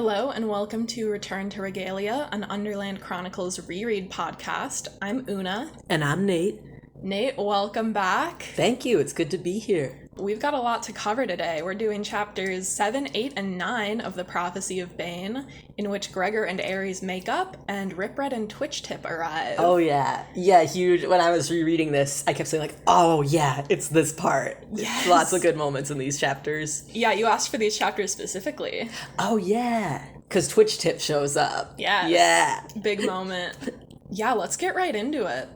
Hello and welcome to Return to Regalia, an Underland Chronicles reread podcast. I'm Oona. And I'm Nate. Nate, welcome back. Thank you, it's good to be here. We've got a lot to cover today. We're doing chapters 7, 8, and 9 of the Prophecy of Bane, in which Gregor and Ares make up, and Ripred and Twitchtip arrive. Oh yeah. Yeah, huge. When I was rereading this, I kept saying like, oh yeah, it's this part. Yes. Lots of good moments in these chapters. Yeah, you asked for these chapters specifically. Oh yeah, because Twitchtip shows up. Yes. Yeah. Big moment. Yeah, let's get right into it.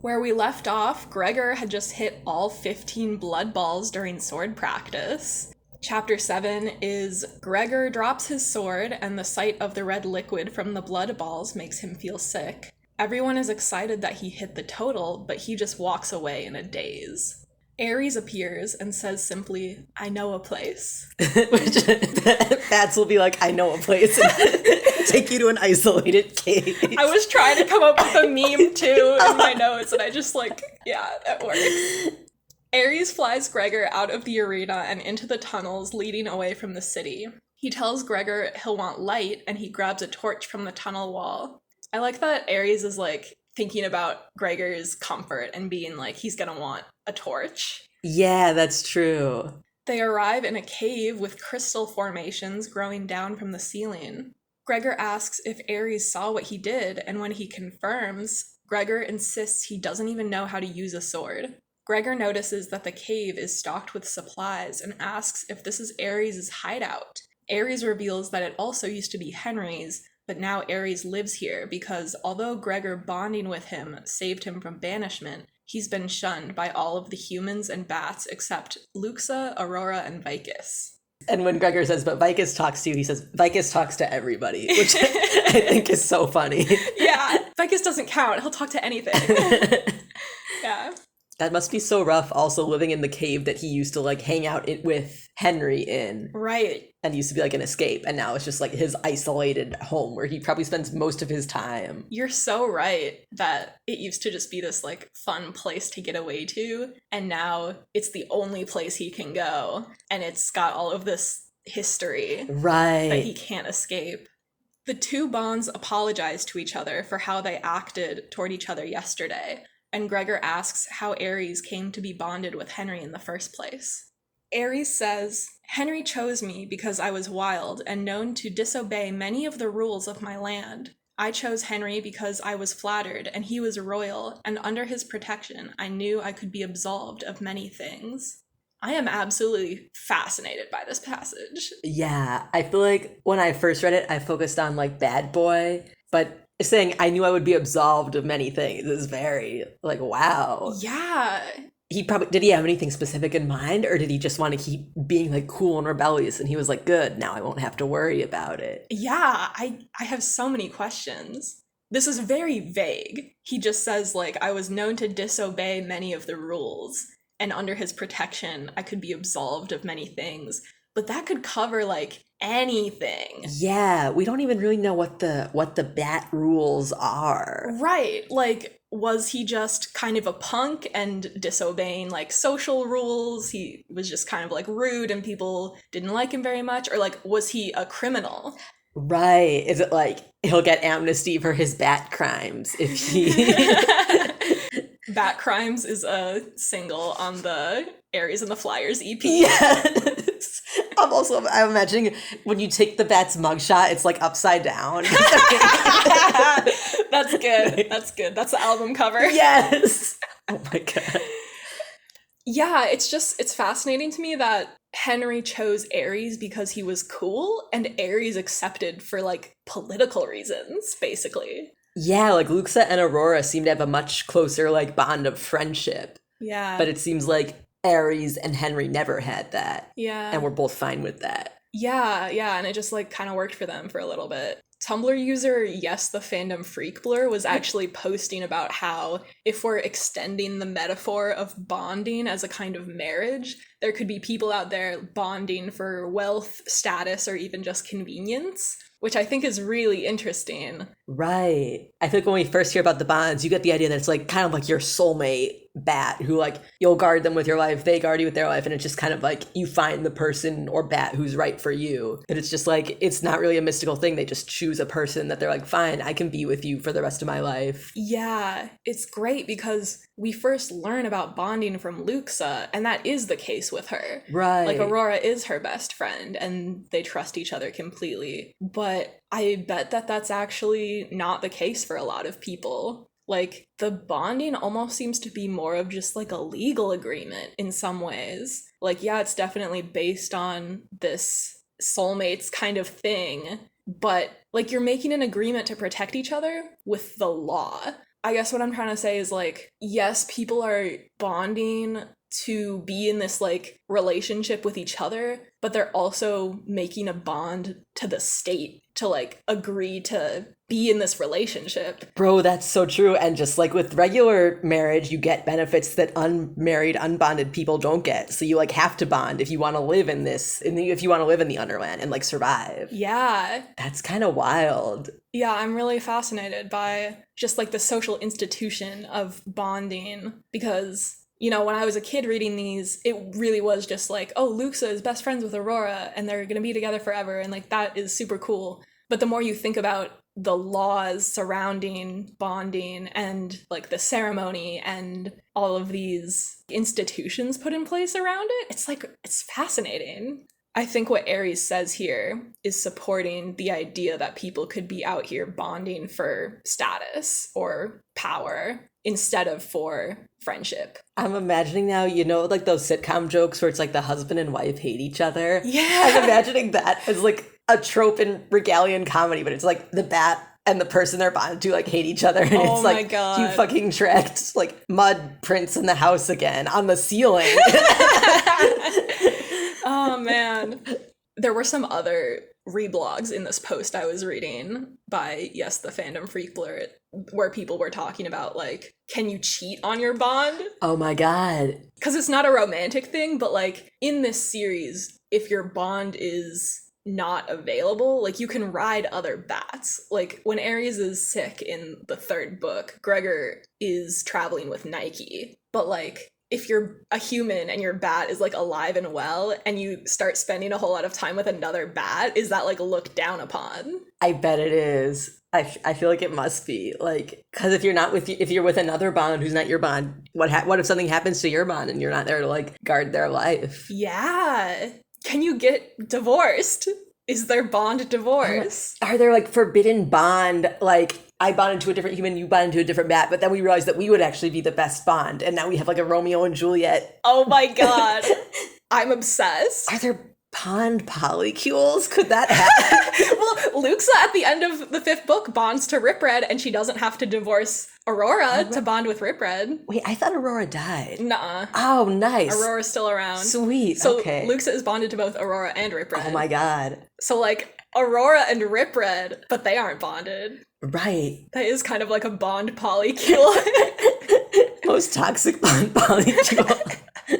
Where we left off, Gregor had just hit all 15 blood balls during sword practice. Chapter 7 is Gregor drops his sword and the sight of the red liquid from the blood balls makes him feel sick. Everyone is excited that he hit the total, but he just walks away in a daze. Ares appears and says simply, "I know a place." Which Bats will be like, I know a place. Take you to an isolated cave. I was trying to come up with a meme too in my notes, and I just yeah, that works. Ares flies Gregor out of the arena and into the tunnels leading away from the city. He tells Gregor he'll want light, and he grabs a torch from the tunnel wall. I like that Ares is thinking about Gregor's comfort and being he's gonna want a torch. Yeah, that's true. They arrive in a cave with crystal formations growing down from the ceiling. Gregor asks if Ares saw what he did, and when he confirms, Gregor insists he doesn't even know how to use a sword. Gregor notices that the cave is stocked with supplies and asks if this is Ares' hideout. Ares reveals that it also used to be Henry's, but now Ares lives here because although Gregor bonding with him saved him from banishment, he's been shunned by all of the humans and bats except Luxa, Aurora, and Vicus. And when Gregor says, but Vicus talks to you, he says, Vicus talks to everybody, which I think is so funny. Yeah, Vicus doesn't count. He'll talk to anything. Yeah. That must be so rough also living in the cave that he used to hang out with Henry in. Right. And used to be an escape. And now it's just his isolated home where he probably spends most of his time. You're so right that it used to just be this fun place to get away to. And now it's the only place he can go. And it's got all of this history. Right. That he can't escape. The two bonds apologize to each other for how they acted toward each other yesterday. And Gregor asks how Ares came to be bonded with Henry in the first place. Ares says, "Henry chose me because I was wild and known to disobey many of the rules of my land. I chose Henry because I was flattered and he was royal, and under his protection I knew I could be absolved of many things." I am absolutely fascinated by this passage. Yeah, I feel when I first read it, I focused on bad boy, but saying I knew I would be absolved of many things is very wow. Yeah. Did he have anything specific in mind, or did he just want to keep being cool and rebellious, and he was good, now I won't have to worry about it? Yeah, I have so many questions. This is very vague. He just says I was known to disobey many of the rules, and under his protection I could be absolved of many things. But that could cover anything. Yeah, we don't even really know what the bat rules are. Right. Was he just kind of a punk and disobeying social rules? He was just kind of rude and people didn't like him very much? Or was he a criminal? Right. Is it he'll get amnesty for his bat crimes if he Bat Crimes is a single on the Aries and the Flyers EP. Yes. I'm imagining when you take the bat's mugshot, it's upside down. That's good. That's good. That's the album cover. Yes. Oh my god. Yeah, it's fascinating to me that Henry chose Ares because he was cool, and Ares accepted for political reasons, basically. Yeah, Luxa and Aurora seem to have a much closer bond of friendship. Yeah. But it seems Ares and Henry never had that. Yeah. And we're both fine with that. Yeah, and it just kind of worked for them for a little bit. Tumblr user Yes the Fandom Freak Blur was actually posting about how if we're extending the metaphor of bonding as a kind of marriage, there could be people out there bonding for wealth, status, or even just convenience, which I think is really interesting. Right. I think when we first hear about the bonds, you get the idea that it's kind of your soulmate bat who like you'll guard them with your life, they guard you with their life, and it's just kind of like you find the person or bat who's right for you. And it's just like it's not really a mystical thing. They just choose a person that they're like, fine, I can be with you for the rest of my life. Yeah, it's great because we first learn about bonding from Luxa, and that is the case with her. Right. Like Aurora is her best friend and they trust each other completely. But I bet that that's actually not the case for a lot of people. Like, the bonding almost seems to be more of just like a legal agreement in some ways. Like, yeah, it's definitely based on this soulmates kind of thing, but like you're making an agreement to protect each other with the law. I guess what I'm trying to say is like, yes, people are bonding to be in this like relationship with each other, but they're also making a bond to the state to like agree to be in this relationship. Bro, that's so true. And just like with regular marriage, you get benefits that unmarried, unbonded people don't get. So you like have to bond if you want to live in this, if you want to live in the Underland and like survive. Yeah. That's kind of wild. Yeah, I'm really fascinated by just like the social institution of bonding because, you know, when I was a kid reading these, it really was just like, oh, Luxa is best friends with Aurora and they're going to be together forever. And like, that is super cool. But the more you think about the laws surrounding bonding and like the ceremony and all of these institutions put in place around it, it's like, it's fascinating. I think what Aries says here is supporting the idea that people could be out here bonding for status or power instead of for friendship. I'm imagining now, you know, like those sitcom jokes where it's like the husband and wife hate each other. Yeah. I'm imagining that as like a trope in regalian comedy, but it's like the bat and the person they're bonded to like hate each other, and Oh it's my like God. you fucking tracked like mud prints in the house again on the ceiling. Oh man. There were some other reblogs in this post I was reading by, yes, the fandom freak blur, where people were talking about like, can you cheat on your bond? Oh my God. Because it's not a romantic thing, but like in this series, if your bond is not available, like you can ride other bats. Like when Aries is sick in the third book, Gregor is traveling with Nike. But like if you're a human and your bat is like alive and well and you start spending a whole lot of time with another bat, is that like looked down upon? I bet it is. I feel like it must be, like, because if you're with another bond who's not your bond, what if something happens to your bond and you're not there to like guard their life? Yeah. Can you get divorced? Is there bond divorce? Are there like forbidden bond, like I bonded to a different human, you bonded to a different bat, but then we realized that we would actually be the best bond, and now we have like a Romeo and Juliet. Oh my God. I'm obsessed. Are there pond polycules? Could that happen? Well, Luxa at the end of the 5th book bonds to Ripred, and she doesn't have to divorce Aurora to bond with Ripred. Wait, I thought Aurora died. Nuh-uh. Oh, nice. Aurora's still around. Sweet, so okay. Luxa is bonded to both Aurora and Ripred. Oh my God. So like Aurora and Ripred, but they aren't bonded. Right. That is kind of like a bond polycule. Most toxic bond polycule.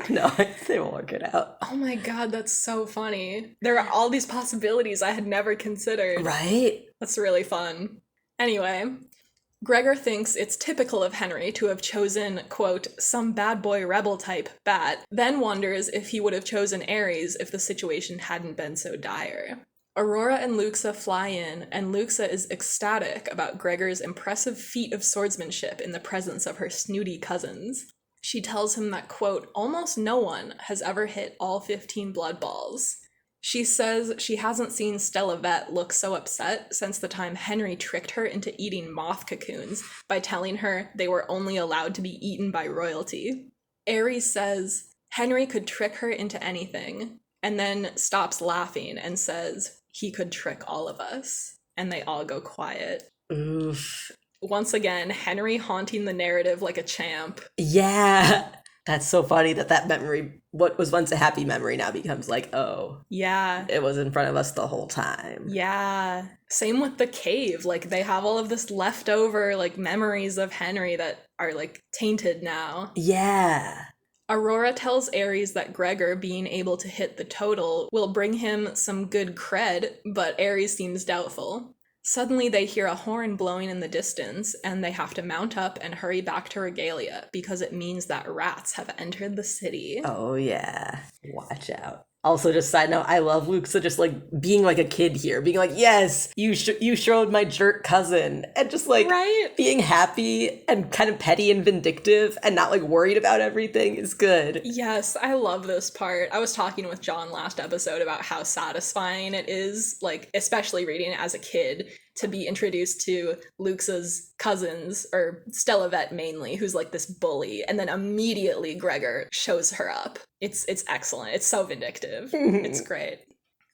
No, they won't work it out. Oh my God, that's so funny. There are all these possibilities I had never considered. Right? That's really fun. Anyway, Gregor thinks it's typical of Henry to have chosen, quote, some bad boy rebel type bat, then wonders if he would have chosen Ares if the situation hadn't been so dire. Aurora and Luxa fly in, and Luxa is ecstatic about Gregor's impressive feat of swordsmanship in the presence of her snooty cousins. She tells him that, quote, almost no one has ever hit all 15 blood balls. She says she hasn't seen Stella Vet look so upset since the time Henry tricked her into eating moth cocoons by telling her they were only allowed to be eaten by royalty. Ares says Henry could trick her into anything, and then stops laughing and says he could trick all of us. And they all go quiet. Oof. Once again, Henry haunting the narrative like a champ. Yeah. That's so funny that memory, what was once a happy memory, now becomes like, oh. Yeah. It was in front of us the whole time. Yeah. Same with the cave. Like, they have all of this leftover, like, memories of Henry that are, like, tainted now. Yeah. Aurora tells Ares that Gregor being able to hit the total will bring him some good cred, but Ares seems doubtful. Suddenly they hear a horn blowing in the distance, and they have to mount up and hurry back to Regalia because it means that rats have entered the city. Oh, yeah. Watch out. Also, just side note, I love Luxa just, like, being like a kid here. Being like, yes, you showed my jerk cousin. And just, like, Right? being happy and kind of petty and vindictive and not, like, worried about everything is good. Yes, I love this part. I was talking with John last episode about how satisfying it is, like, especially reading it as a kid, to be introduced to Luxa's cousins, or Stellavet mainly, who's like this bully, and then immediately Gregor shows her up. It's excellent. It's so vindictive. It's great.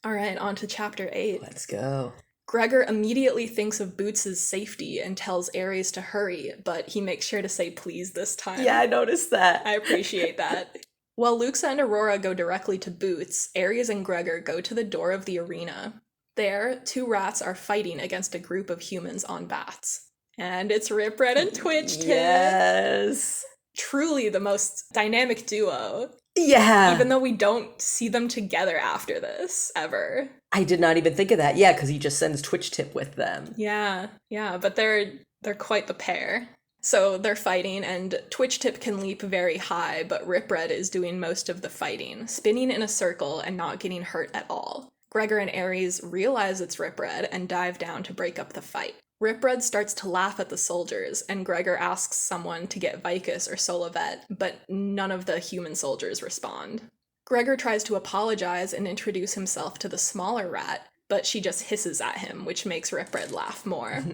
All right, on to chapter 8. Let's go. Gregor immediately thinks of Boots' safety and tells Ares to hurry, but he makes sure to say please this time. Yeah, I noticed that. I appreciate that. While Luxa and Aurora go directly to Boots, Ares and Gregor go to the door of the arena. There, 2 rats are fighting against a group of humans on bats. And it's Ripred and Twitchtip. Yes. Truly the most dynamic duo. Yeah. Even though we don't see them together after this, ever. I did not even think of that. Yeah, because he just sends Twitchtip with them. Yeah, but they're quite the pair. So they're fighting, and Twitchtip can leap very high, but Ripred is doing most of the fighting, spinning in a circle and not getting hurt at all. Gregor and Ares realize it's Ripred and dive down to break up the fight. Ripred starts to laugh at the soldiers, and Gregor asks someone to get Vicus or Solovet, but none of the human soldiers respond. Gregor tries to apologize and introduce himself to the smaller rat, but she just hisses at him, which makes Ripred laugh more.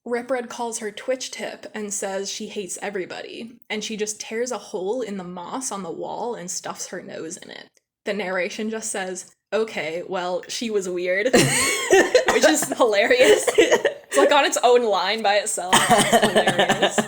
Ripred calls her Twitchtip and says she hates everybody, and she just tears a hole in the moss on the wall and stuffs her nose in it. The narration just says, okay, well, she was weird, which is hilarious. It's like on its own line by itself. It's hilarious.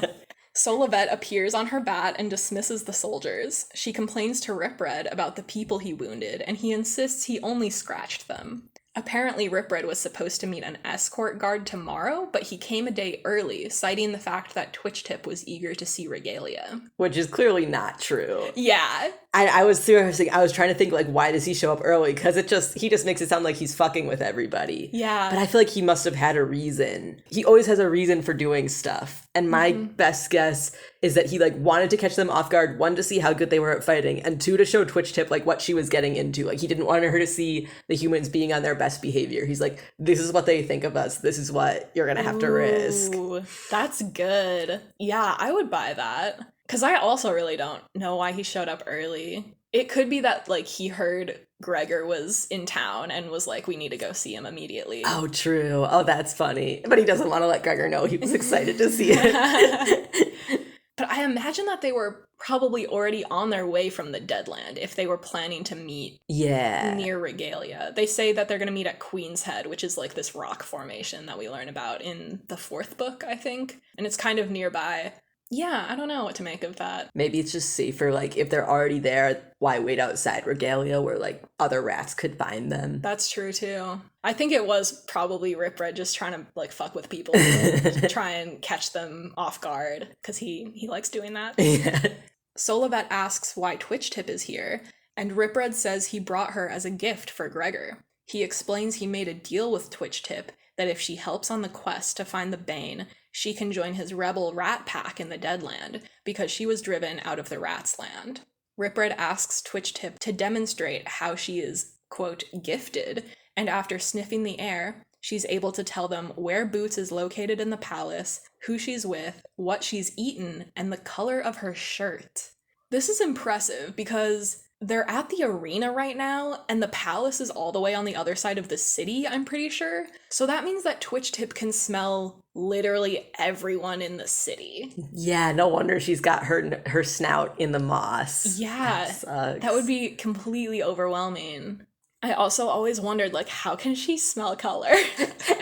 Solovet appears on her bat and dismisses the soldiers. She complains to Ripred about the people he wounded, and he insists he only scratched them. Apparently, Ripred was supposed to meet an escort guard tomorrow, but he came a day early, citing the fact that Twitchtip was eager to see Regalia. Which is clearly not true. Yeah. I was seriously, I was trying to think, like, why does he show up early? Because he just makes it sound like he's fucking with everybody. Yeah. But I feel like he must have had a reason. He always has a reason for doing stuff. And my best guess is that he, like, wanted to catch them off guard, 1, to see how good they were at fighting, and 2, to show Twitchtip, like, what she was getting into. Like, he didn't want her to see the humans being on their best behavior. He's like, this is what they think of us. This is what you're gonna have to risk. Ooh, that's good. Yeah, I would buy that. Because I also really don't know why he showed up early. It could be that, like, he heard Gregor was in town and was like, we need to go see him immediately. Oh, true. Oh, that's funny. But he doesn't want to let Gregor know he was excited to see it. But I imagine that they were probably already on their way from the Deadland if they were planning to meet near Regalia. They say that they're going to meet at Queen's Head, which is like this rock formation that we learn about in the 4th book, I think. And it's kind of nearby. Yeah, I don't know what to make of that. Maybe it's just safer, like, if they're already there, why wait outside Regalia where, like, other rats could find them? That's true, too. I think it was probably Ripred just trying to, like, fuck with people to try and catch them off guard, because he likes doing that. Yeah. Solovet asks why Twitchtip is here, and Ripred says he brought her as a gift for Gregor. He explains he made a deal with Twitchtip that if she helps on the quest to find the Bane, she can join his rebel rat pack in the Deadland, because she was driven out of the Rat's Land. Ripred asks Twitchtip to demonstrate how she is, quote, gifted, and after sniffing the air, she's able to tell them where Boots is located in the palace, who she's with, what she's eaten, and the color of her shirt. This is impressive because they're at the arena right now, and the palace is all the way on the other side of the city, I'm pretty sure. So that means that Twitchtip can smell literally everyone in the city. Yeah, no wonder she's got her snout in the moss. Yeah, that would be completely overwhelming. I also always wondered, like, how can she smell color?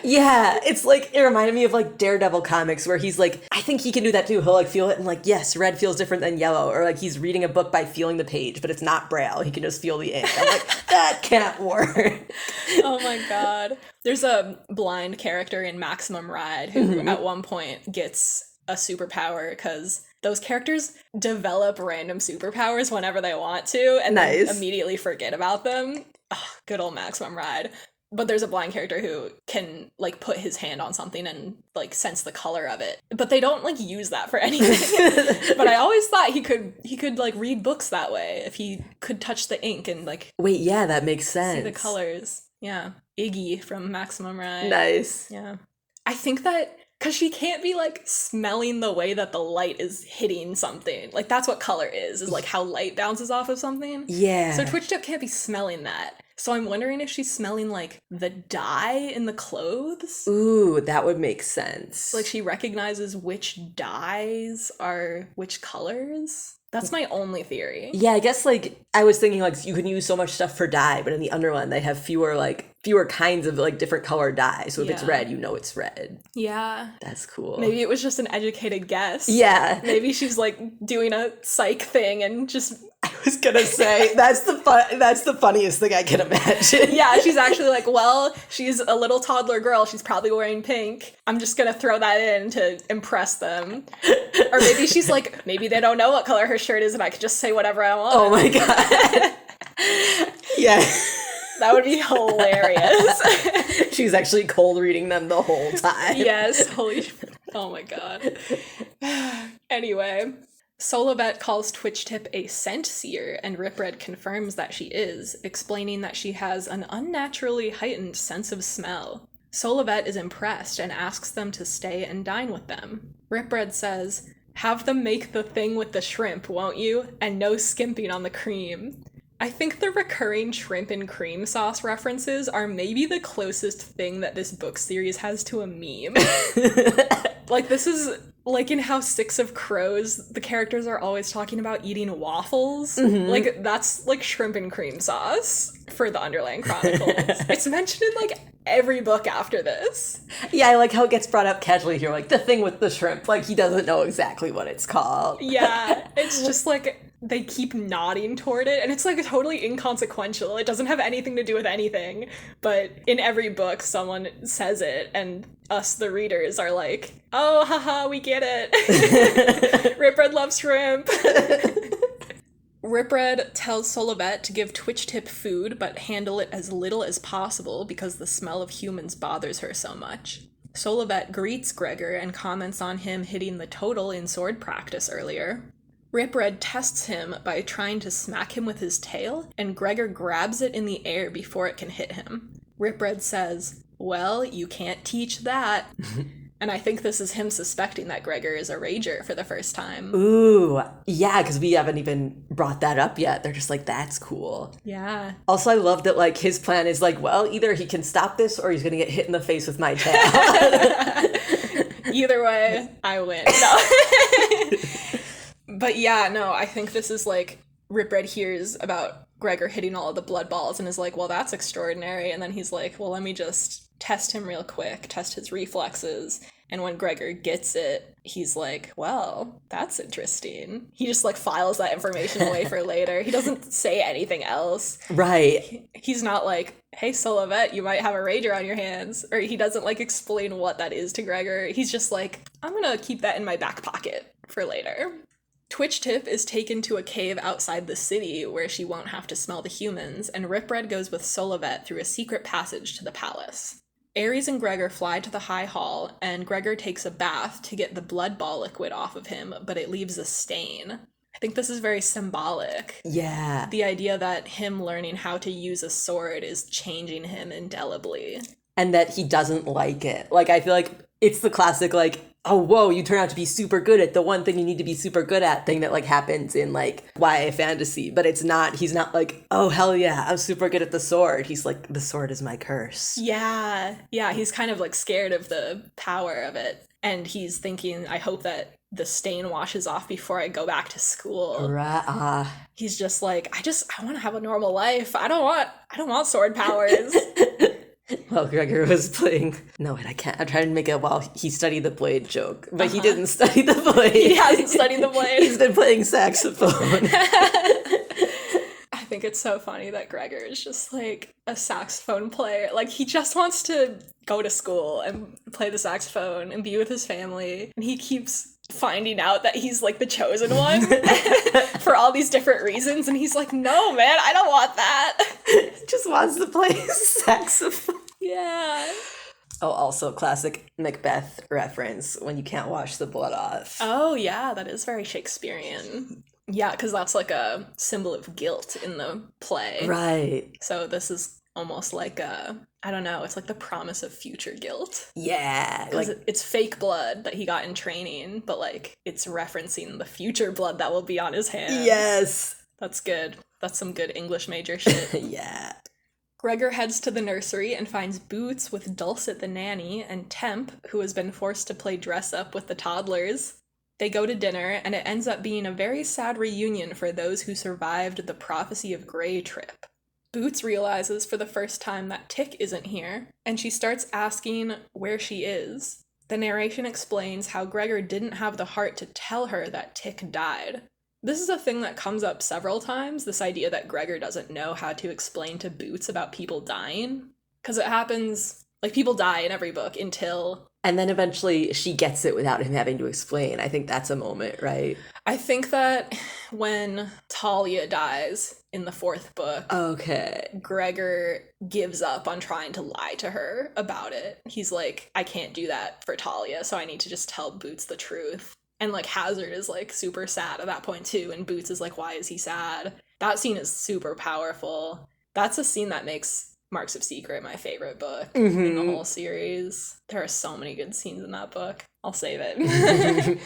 Yeah, it's like, it reminded me of, like, Daredevil comics where he's like, I think he can do that too. He'll, like, feel it and, like, yes, red feels different than yellow. Or, like, he's reading a book by feeling the page, but it's not Braille. He can just feel the ink. I'm like, that can't work. Oh my god. There's a blind character in Maximum Ride who at one point gets a superpower because those characters develop random superpowers whenever they want to and then immediately forget about them. Oh, good old Maximum Ride. But there's a blind character who can, like, put his hand on something and, like, sense the color of it. But they don't, like, use that for anything. But I always thought he could, like, read books that way, if he could touch the ink and, like... Wait, yeah, that makes sense. See the colors. Yeah. Iggy from Maximum Ride. Nice. Yeah. I think that... Because she can't be, like, smelling the way that the light is hitting something. Like, that's what color is, like, how light bounces off of something. Yeah. So Twitchtip can't be smelling that. So I'm wondering if she's smelling, like, the dye in the clothes. Ooh, that would make sense. Like, she recognizes which dyes are which colors. That's my only theory. Yeah, I guess, like, I was thinking, like, you can use so much stuff for dye, but in the Underland, they have fewer kinds of, like, different color dye. So if it's red, you know it's red. Yeah. That's cool. Maybe it was just an educated guess. Yeah. Maybe she's, like, doing a psych thing and just... I was gonna say, that's the funniest thing I can imagine. Yeah, she's actually like, well, she's a little toddler girl. She's probably wearing pink. I'm just gonna throw that in to impress them. Or maybe she's like, maybe they don't know what color her shirt is and I could just say whatever I want. Oh my god. Yeah. That would be hilarious. She's actually cold reading them the whole time. Yes, oh my god. Anyway, Solovet calls Twitchtip a scent seer, and Ripred confirms that she is, explaining that she has an unnaturally heightened sense of smell. Solovet is impressed and asks them to stay and dine with them. Ripred says, "Have them make the thing with the shrimp, won't you? And no skimping on the cream." I think the recurring shrimp and cream sauce references are maybe the closest thing that this book series has to a meme. Like, this is, like, in How Six of Crows, the characters are always talking about eating waffles. Mm-hmm. Like, that's, like, shrimp and cream sauce for the Underland Chronicles. It's mentioned in, like, every book after this. Yeah, I like how it gets brought up casually here, like, the thing with the shrimp. Like, he doesn't know exactly what it's called. Yeah, it's just, like... They keep nodding toward it, and it's, like, totally inconsequential. It doesn't have anything to do with anything, but in every book, someone says it, and us, the readers, are like, oh, haha, we get it. Ripred loves shrimp. Ripred tells Solovet to give Twitchtip food, but handle it as little as possible because the smell of humans bothers her so much. Solovet greets Gregor and comments on him hitting the total in sword practice earlier. Ripred tests him by trying to smack him with his tail, and Gregor grabs it in the air before it can hit him. Ripred says, "Well, you can't teach that." And I think this is him suspecting that Gregor is a rager for the first time. Ooh, yeah, because we haven't even brought that up yet. They're just like, that's cool. Yeah. Also, I love that, like, his plan is like, well, either he can stop this or he's gonna get hit in the face with my tail. Either way, I win. No. But yeah, no, I think this is, like, Ripred hears about Gregor hitting all of the blood balls and is like, well, that's extraordinary. And then he's like, well, let me just test him real quick, test his reflexes. And when Gregor gets it, he's like, well, that's interesting. He just, like, files that information away for later. He doesn't say anything else. Right. He's not like, hey, Solovet, you might have a rager on your hands. Or he doesn't, like, explain what that is to Gregor. He's just like, I'm gonna keep that in my back pocket for later. Twitchtip is taken to a cave outside the city where she won't have to smell the humans, and Ripred goes with Solovet through a secret passage to the palace. Ares and Gregor fly to the High Hall, and Gregor takes a bath to get the blood ball liquid off of him, but it leaves a stain. I think this is very symbolic. Yeah. The idea that him learning how to use a sword is changing him indelibly. And that he doesn't like it. Like, I feel like it's the classic, like, oh, whoa, you turn out to be super good at the one thing you need to be super good at thing that, like, happens in, like, YA fantasy. But it's not, he's not like, oh, hell yeah, I'm super good at the sword. He's like, the sword is my curse. Yeah, he's kind of, like, scared of the power of it. And he's thinking, I hope that the stain washes off before I go back to school. Right. He's just like, I want to have a normal life. I don't want sword powers. Well, Gregor was playing... No, wait, I can't. I'm trying to make a while he studied the blade joke. But he didn't study the blade. He hasn't studied the blade. He's been playing saxophone. I think it's so funny that Gregor is just, like, a saxophone player. Like, he just wants to go to school and play the saxophone and be with his family. And he keeps finding out that he's like the chosen one for all these different reasons, and he's like, no man, I don't want that. Just wants to play saxophone. Yeah. Oh, also classic Macbeth reference, when you can't wash the blood off. Oh yeah, that is very Shakespearean. Yeah, because that's like a symbol of guilt in the play. Right. So this is almost like I don't know, it's like the promise of future guilt. Yeah. Like, it's fake blood that he got in training, but like it's referencing the future blood that will be on his hands. Yes. That's good. That's some good English major shit. Yeah. Gregor heads to the nursery and finds Boots with Dulcet the nanny and Temp, who has been forced to play dress-up with the toddlers. They go to dinner, and it ends up being a very sad reunion for those who survived the Prophecy of Bane trip. Boots realizes for the first time that Tick isn't here, and she starts asking where she is. The narration explains how Gregor didn't have the heart to tell her that Tick died. This is a thing that comes up several times, this idea that Gregor doesn't know how to explain to Boots about people dying. Because it happens, like, people die in every book until... And then eventually she gets it without him having to explain. I think that's a moment, right? I think that when Talia dies in the 4th book, okay, Gregor gives up on trying to lie to her about it. He's like, I can't do that for Talia, so I need to just tell Boots the truth. And, like, Hazard is, like, super sad at that point, too, and Boots is like, why is he sad? That scene is super powerful. That's a scene that makes Marks of Secret my favorite book in the whole series. There are so many good scenes in that book. I'll save it.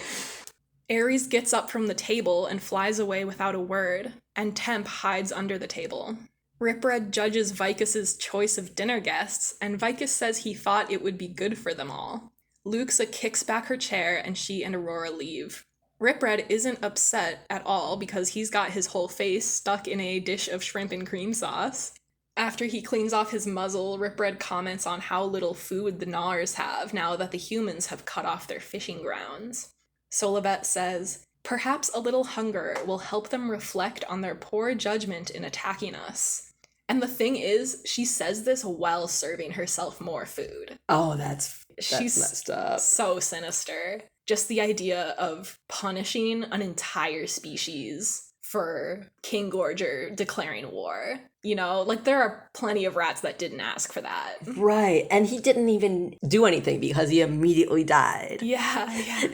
Ares gets up from the table and flies away without a word, and Temp hides under the table. Ripred judges Vicus's choice of dinner guests, and Vicus says he thought it would be good for them all. Luxa kicks back her chair, and she and Aurora leave. Ripred isn't upset at all because he's got his whole face stuck in a dish of shrimp and cream sauce. After he cleans off his muzzle, Ripred comments on how little food the Gnawers have now that the humans have cut off their fishing grounds. Solibet says, perhaps a little hunger will help them reflect on their poor judgment in attacking us. And the thing is, she says this while serving herself more food. Oh, that's She's messed up. So sinister. Just the idea of punishing an entire species for King Gorger declaring war. You know, like, there are plenty of rats that didn't ask for that. Right, and he didn't even do anything because he immediately died. Yeah.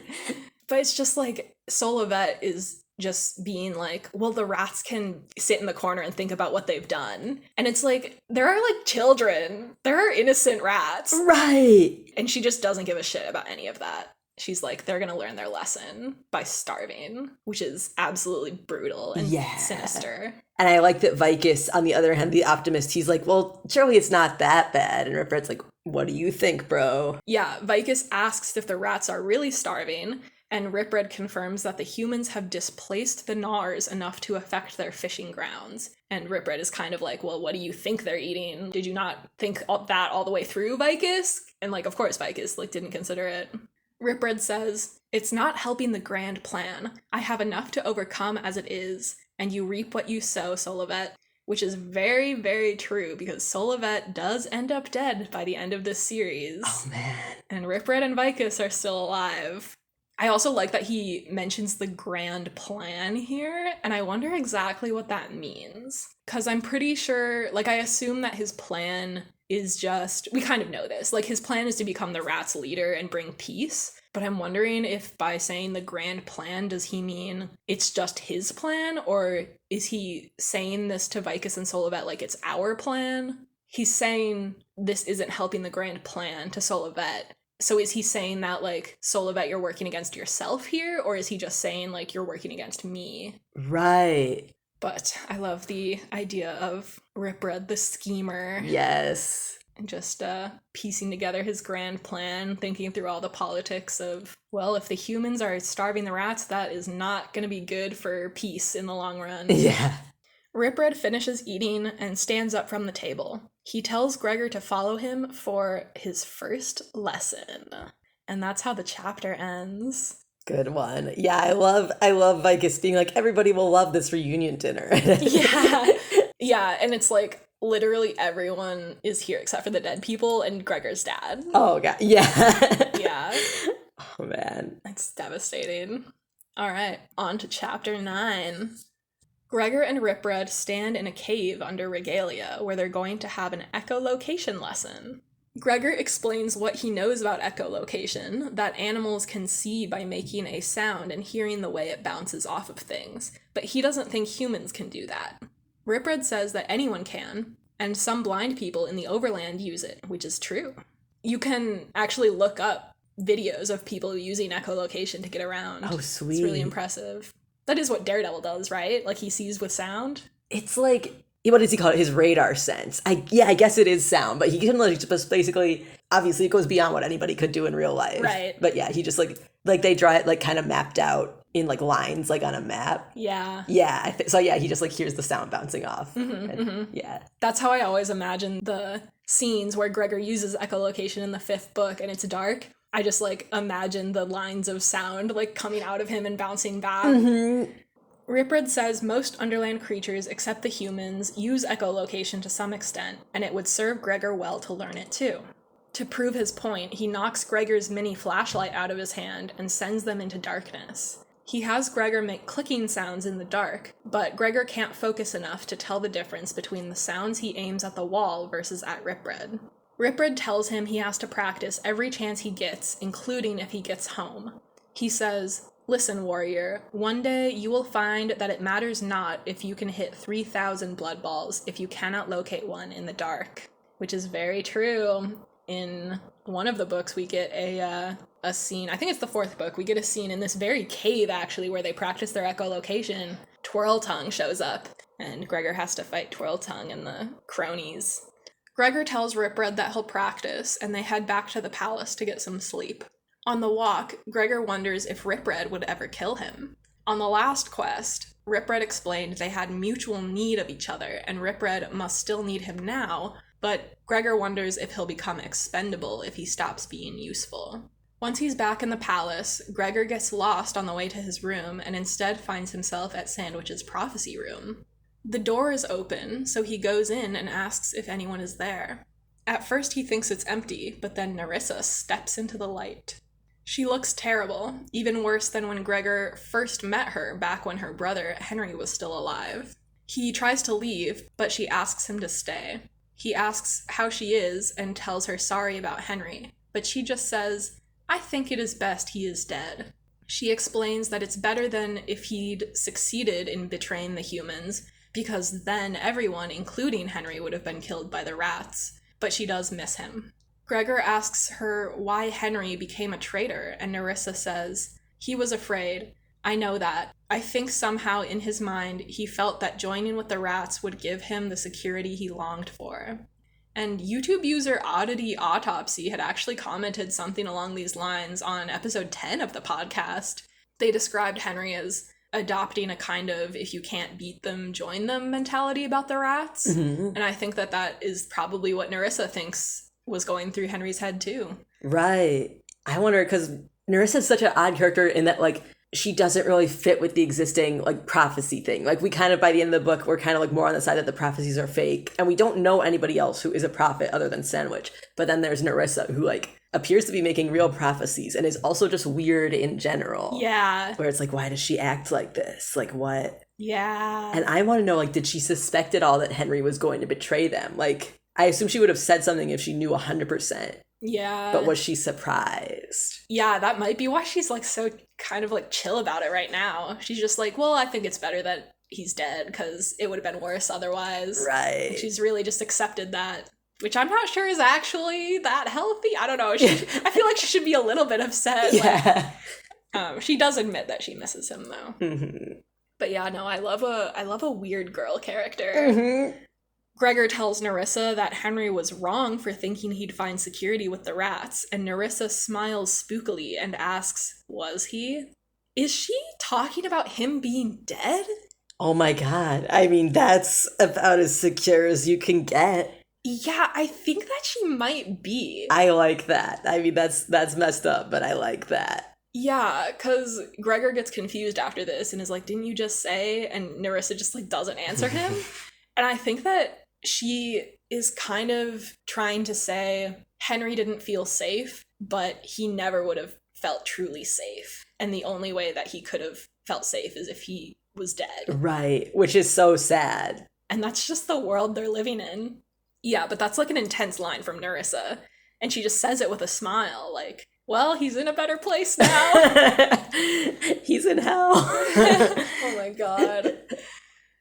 But it's just like, Solivet is just being like, well, the rats can sit in the corner and think about what they've done. And it's like, there are, like, children. There are innocent rats. Right. And she just doesn't give a shit about any of that. She's like, they're gonna learn their lesson by starving, which is absolutely brutal and sinister. And I like that Vicus, on the other hand, the optimist, he's like, well, surely it's not that bad. And Ripred's like, what do you think, bro? Yeah, Vicus asks if the rats are really starving, and Ripred confirms that the humans have displaced the Gnawers enough to affect their fishing grounds. And Ripred is kind of like, well, what do you think they're eating? Did you not think that all the way through, Vicus? And, like, of course, Vicus, like, didn't consider it. Ripred says, it's not helping the grand plan. I have enough to overcome as it is, and you reap what you sow, Solivet. Which is very, very true, because Solivet does end up dead by the end of this series. Oh, man. And Ripred and Vicus are still alive. I also like that he mentions the grand plan here, and I wonder exactly what that means. Because I'm pretty sure, like, I assume that his plan is just, we kind of know this, like, his plan is to become the Rats' leader and bring peace, but I'm wondering if by saying the grand plan, does he mean it's just his plan, or is he saying this to Vicus and Solivet like it's our plan? He's saying this isn't helping the grand plan to Solivet. So is he saying that, like, Solivet, you're working against yourself here, or is he just saying, like, you're working against me? Right. But I love the idea of Ripred, the schemer. Yes. And just piecing together his grand plan, thinking through all the politics of, well, if the humans are starving the rats, that is not going to be good for peace in the long run. Yeah. Ripred finishes eating and stands up from the table. He tells Gregor to follow him for his first lesson. And that's how the chapter ends. Good one. Yeah, I love Vicus being like, everybody will love this reunion dinner. Yeah, and it's like, literally everyone is here except for the dead people and Gregor's dad. Oh, God. Yeah. Yeah. Oh, man. It's devastating. All right, on to chapter 9. Gregor and Ripred stand in a cave under Regalia, where they're going to have an echolocation lesson. Gregor explains what he knows about echolocation, that animals can see by making a sound and hearing the way it bounces off of things, but he doesn't think humans can do that. Ripred says that anyone can, and some blind people in the Overland use it, which is true. You can actually look up videos of people using echolocation to get around. Oh, sweet. It's really impressive. That is what Daredevil does, right? Like, he sees with sound. It's like, what does he call it? His radar sense. I guess it is sound, but he can like just basically, obviously it goes beyond what anybody could do in real life. Right. But yeah, he just like they draw it like kind of mapped out in like lines, like on a map. Yeah. Yeah. So yeah, he just like hears the sound bouncing off. Yeah. That's how I always imagine the scenes where Gregor uses echolocation in the 5th book and it's dark. I just like imagine the lines of sound like coming out of him and bouncing back. Ripred says most Underland creatures, except the humans, use echolocation to some extent, and it would serve Gregor well to learn it too. To prove his point, he knocks Gregor's mini flashlight out of his hand and sends them into darkness. He has Gregor make clicking sounds in the dark, but Gregor can't focus enough to tell the difference between the sounds he aims at the wall versus at Ripred. Ripred tells him he has to practice every chance he gets, including if he gets home. He says, "Listen, warrior, one day you will find that it matters not if you can hit 3,000 blood balls if you cannot locate one in the dark," which is very true. In one of the books, we get a scene, I think it's the 4th book, we get a scene in this very cave, actually, where they practice their echolocation. Twirltongue shows up, and Gregor has to fight Twirltongue and the cronies. Gregor tells Ripred that he'll practice, and they head back to the palace to get some sleep. On the walk, Gregor wonders if Ripred would ever kill him. On the last quest, Ripred explained they had mutual need of each other, and Ripred must still need him now, but Gregor wonders if he'll become expendable if he stops being useful. Once he's back in the palace, Gregor gets lost on the way to his room and instead finds himself at Sandwich's prophecy room. The door is open, so he goes in and asks if anyone is there. At first he thinks it's empty, but then Nerissa steps into the light. She looks terrible, even worse than when Gregor first met her back when her brother Henry was still alive. He tries to leave, but she asks him to stay. He asks how she is and tells her sorry about Henry, but she just says, "I think it is best he is dead." She explains that it's better than if he'd succeeded in betraying the humans, because then everyone, including Henry, would have been killed by the rats, but she does miss him. Gregor asks her why Henry became a traitor, and Nerissa says, "He was afraid. I know that. I think somehow in his mind he felt that joining with the rats would give him the security he longed for." And YouTube user Oddity Autopsy had actually commented something along these lines on episode 10 of the podcast. They described Henry as adopting a kind of if you can't beat them, join them mentality about the rats. And I think that that is probably what Nerissa thinks was going through Henry's head too. Right. I wonder, because Nerissa is such an odd character in that, like, she doesn't really fit with the existing, like, prophecy thing. Like, we kind of, by the end of the book, we're kind of, like, more on the side that the prophecies are fake. And we don't know anybody else who is a prophet other than Sandwich. But then there's Nerissa, who, like, appears to be making real prophecies and is also just weird in general. Yeah. Where it's like, why does she act like this? Like, what? Yeah. And I want to know, like, did she suspect at all that Henry was going to betray them? Like, I assume she would have said something if she knew 100%. Yeah. But was she surprised? Yeah, that might be why she's, like, so kind of, like, chill about it right now. She's just like, well, I think it's better that he's dead because it would have been worse otherwise. Right. And she's really just accepted that, which I'm not sure is actually that healthy. I don't know. I feel like she should be a little bit upset. Yeah. Like, she does admit that she misses him, though. But yeah, no, I love a weird girl character. Gregor tells Nerissa that Henry was wrong for thinking he'd find security with the rats, and Nerissa smiles spookily and asks, was he? Is she talking about him being dead? Oh my god. I mean, that's about as secure as you can get. Yeah, I think that she might be. I like that. I mean, that's messed up, but I like that. Yeah, because Gregor gets confused after this and is like, didn't you just say? And Nerissa just, like, doesn't answer him. And I think that she is kind of trying to say Henry didn't feel safe, but he never would have felt truly safe. And the only way that he could have felt safe is if he was dead. Right, which is so sad. And that's just the world they're living in. Yeah, but that's like an intense line from Nerissa. And she just says it with a smile, like, well, he's in a better place now. He's in hell. Oh my god.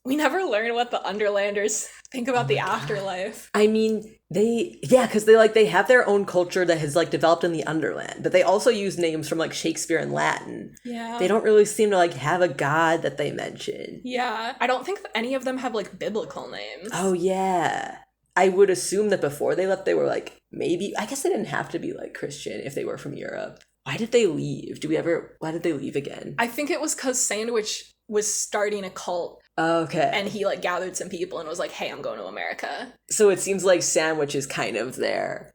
We never learn what the Underlanders think about the afterlife. I mean, because they have their own culture that has like developed in the Underland, but they also use names from like Shakespeare and Latin. Yeah. They don't really seem to like have a god that they mention. Yeah. I don't think any of them have like biblical names. Oh yeah. I would assume that before they left, they were like, maybe, I guess they didn't have to be like Christian if they were from Europe. Why did they leave? Why did they leave again? I think it was because Sandwich was starting a cult. Okay. And he like gathered some people and was like, hey, I'm going to America. So it seems like Sandwich is kind of their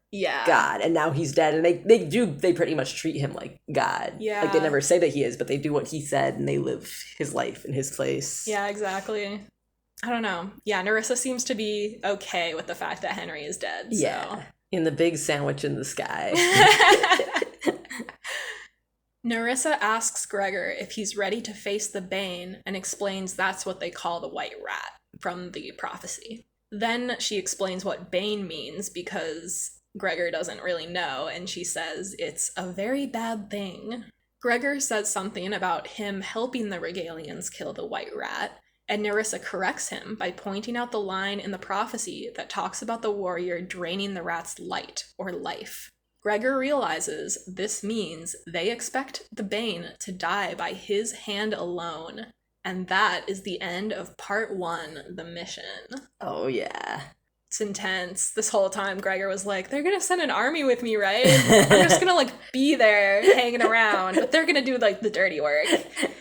god, and now he's dead, and they pretty much treat him like God. Yeah. Like they never say that he is, but they do what he said and they live his life in his place. Yeah, exactly. I don't know. Yeah, Nerissa seems to be okay with the fact that Henry is dead. So. Yeah. In the big sandwich in the sky. Nerissa asks Gregor if he's ready to face the Bane and explains that's what they call the White Rat from the prophecy. Then she explains what Bane means because Gregor doesn't really know, and she says it's a very bad thing. Gregor says something about him helping the Regalians kill the White Rat, and Nerissa corrects him by pointing out the line in the prophecy that talks about the warrior draining the rat's light or life. Gregor realizes this means they expect the Bane to die by his hand alone. And that is the end of part 1, the mission. Oh, yeah. It's intense. This whole time, Gregor was like, they're gonna send an army with me, right? I'm just gonna, like, be there, hanging around, but they're gonna do, like, the dirty work.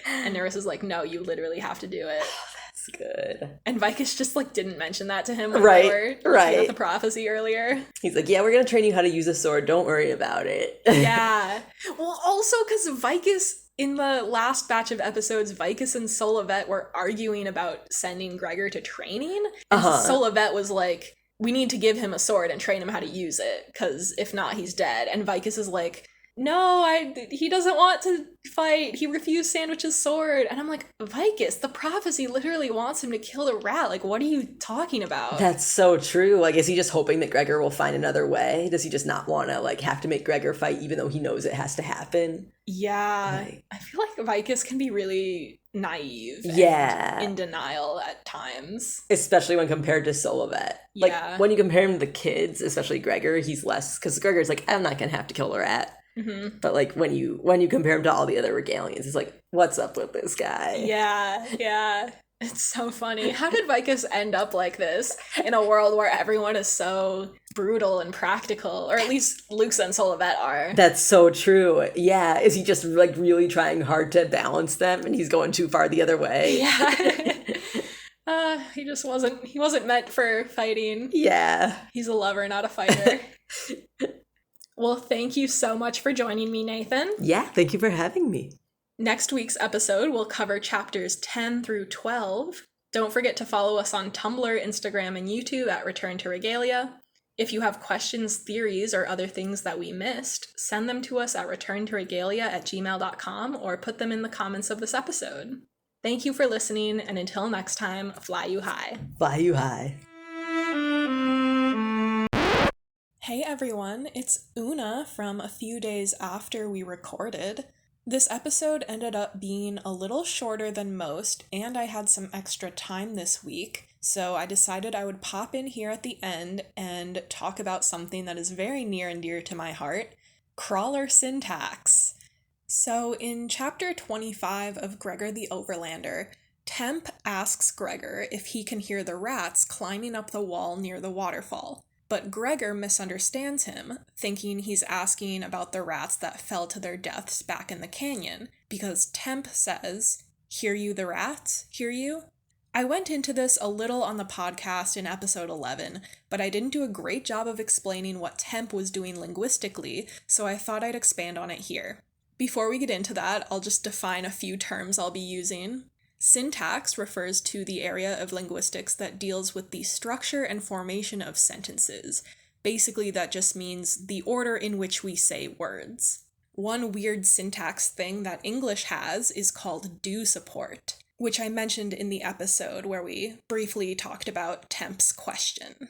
And Nerissa's like, no, you literally have to do it. That's good. And Vicus just, like, didn't mention that to him when right, they were right. at the prophecy earlier. He's like, yeah, we're gonna train you how to use a sword. Don't worry about it. Yeah. Well, also, because Vicus... In the last batch of episodes, Vicus and Solivet were arguing about sending Gregor to training. And Solivet was like, we need to give him a sword and train him how to use it, because if not, he's dead. And Vicus is like, no, he doesn't want to fight. He refused Sandwich's sword. And I'm like, Vicus, the prophecy literally wants him to kill the rat. Like, what are you talking about? That's so true. Like, is he just hoping that Gregor will find another way? Does he just not want to, like, have to make Gregor fight even though he knows it has to happen? Yeah. I feel like Vicus can be really naive and in denial at times. Especially when compared to Solivet. Like, when you compare him to the kids, especially Gregor, he's less... Because Gregor's like, I'm not going to have to kill the rat. Mm-hmm. But like when you compare him to all the other Regalians, it's like, what's up with this guy? Yeah. It's so funny. How did Vicus end up like this in a world where everyone is so brutal and practical? Or at least Luxa and Solivet are. That's so true. Yeah. Is he just like really trying hard to balance them and he's going too far the other way? Yeah. He wasn't meant for fighting. Yeah. He's a lover, not a fighter. Well, thank you so much for joining me, Nathan. Yeah, thank you for having me. Next week's episode will cover chapters 10 through 12. Don't forget to follow us on Tumblr, Instagram, and YouTube at Return to Regalia. If you have questions, theories, or other things that we missed, send them to us at returntoregalia@gmail.com or put them in the comments of this episode. Thank you for listening, and until next time, fly you high. Fly you high. Hey everyone, it's Oona from a few days after we recorded. This episode ended up being a little shorter than most, and I had some extra time this week, so I decided I would pop in here at the end and talk about something that is very near and dear to my heart, crawler syntax. So in chapter 25 of Gregor the Overlander, Temp asks Gregor if he can hear the rats climbing up the wall near the waterfall. But Gregor misunderstands him, thinking he's asking about the rats that fell to their deaths back in the canyon, because Temp says, "Hear you the rats? Hear you?" I went into this a little on the podcast in episode 11, but I didn't do a great job of explaining what Temp was doing linguistically, so I thought I'd expand on it here. Before we get into that, I'll just define a few terms I'll be using. Syntax refers to the area of linguistics that deals with the structure and formation of sentences. Basically, that just means the order in which we say words. One weird syntax thing that English has is called do support, which I mentioned in the episode where we briefly talked about Temp's question.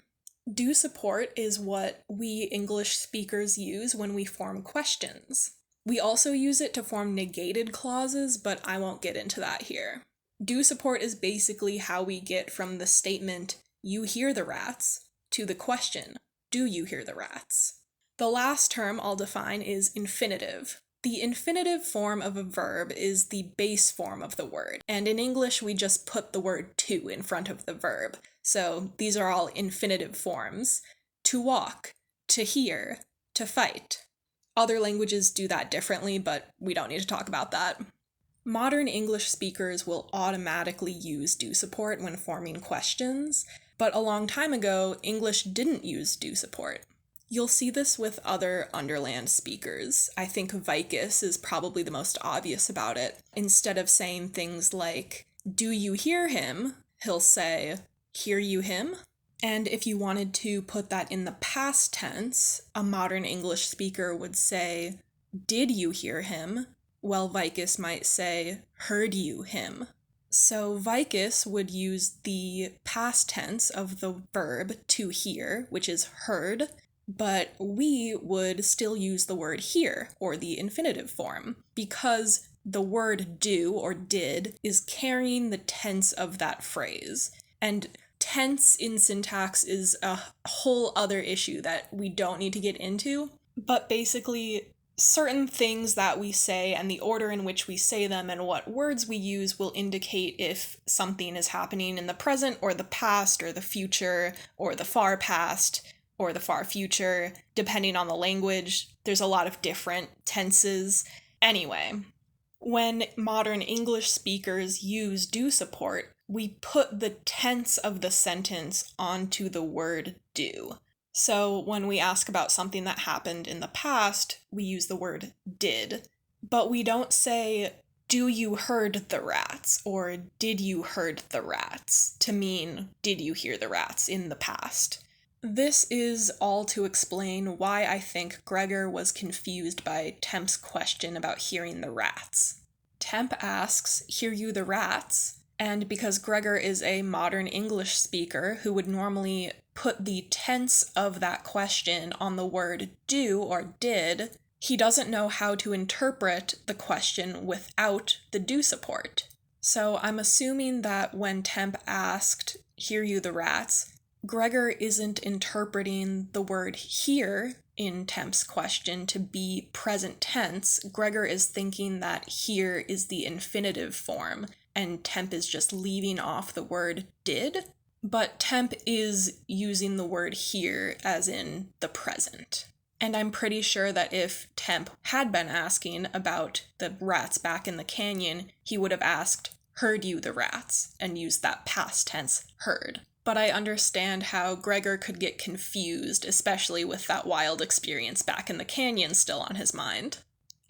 Do support is what we English speakers use when we form questions. We also use it to form negated clauses, but I won't get into that here. Do support is basically how we get from the statement, "You hear the rats," to the question, "Do you hear the rats?" The last term I'll define is infinitive. The infinitive form of a verb is the base form of the word, and in English we just put the word to in front of the verb. So these are all infinitive forms. To walk, to hear, to fight. Other languages do that differently, but we don't need to talk about that. Modern English speakers will automatically use do support when forming questions, but a long time ago, English didn't use do support. You'll see this with other Underland speakers. I think Vicus is probably the most obvious about it. Instead of saying things like, "Do you hear him?" he'll say, "Hear you him?" And if you wanted to put that in the past tense, a modern English speaker would say, "Did you hear him?" While Vicus might say, "Heard you him?" So Vicus would use the past tense of the verb to hear, which is heard, but we would still use the word hear, or the infinitive form, because the word do or did is carrying the tense of that phrase. And tense in syntax is a whole other issue that we don't need to get into, but basically certain things that we say and the order in which we say them and what words we use will indicate if something is happening in the present or the past or the future or the far past or the far future, depending on the language. There's a lot of different tenses. Anyway, when modern English speakers use do support, we put the tense of the sentence onto the word do. So when we ask about something that happened in the past, we use the word did. But we don't say, "Do you heard the rats?" or "Did you heard the rats?" to mean, "Did you hear the rats?" in the past. This is all to explain why I think Gregor was confused by Temp's question about hearing the rats. Temp asks, "Hear you the rats?" And because Gregor is a modern English speaker who would normally put the tense of that question on the word do or did, he doesn't know how to interpret the question without the do support. So I'm assuming that when Temp asked, "Hear you the rats?" Gregor isn't interpreting the word hear in Temp's question to be present tense. Gregor is thinking that here is the infinitive form, and Temp is just leaving off the word did. But Temp is using the word here as in the present. And I'm pretty sure that if Temp had been asking about the rats back in the canyon, he would have asked, "Heard you the rats?" and used that past tense heard. But I understand how Gregor could get confused, especially with that wild experience back in the canyon still on his mind.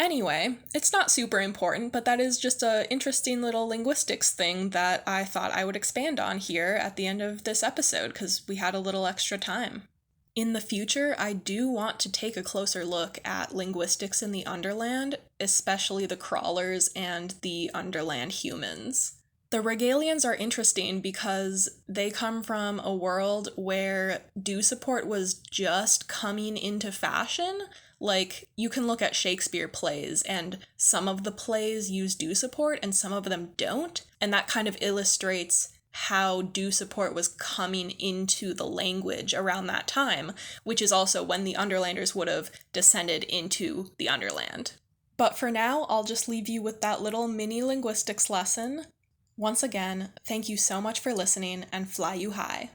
Anyway, it's not super important, but that is just an interesting little linguistics thing that I thought I would expand on here at the end of this episode, because we had a little extra time. In the future, I do want to take a closer look at linguistics in the Underland, especially the crawlers and the Underland humans. The Regalians are interesting because they come from a world where do support was just coming into fashion. Like, you can look at Shakespeare plays, and some of the plays use do support and some of them don't, and that kind of illustrates how do support was coming into the language around that time, which is also when the Underlanders would have descended into the Underland. But for now, I'll just leave you with that little mini linguistics lesson. Once again, thank you so much for listening, and fly you high.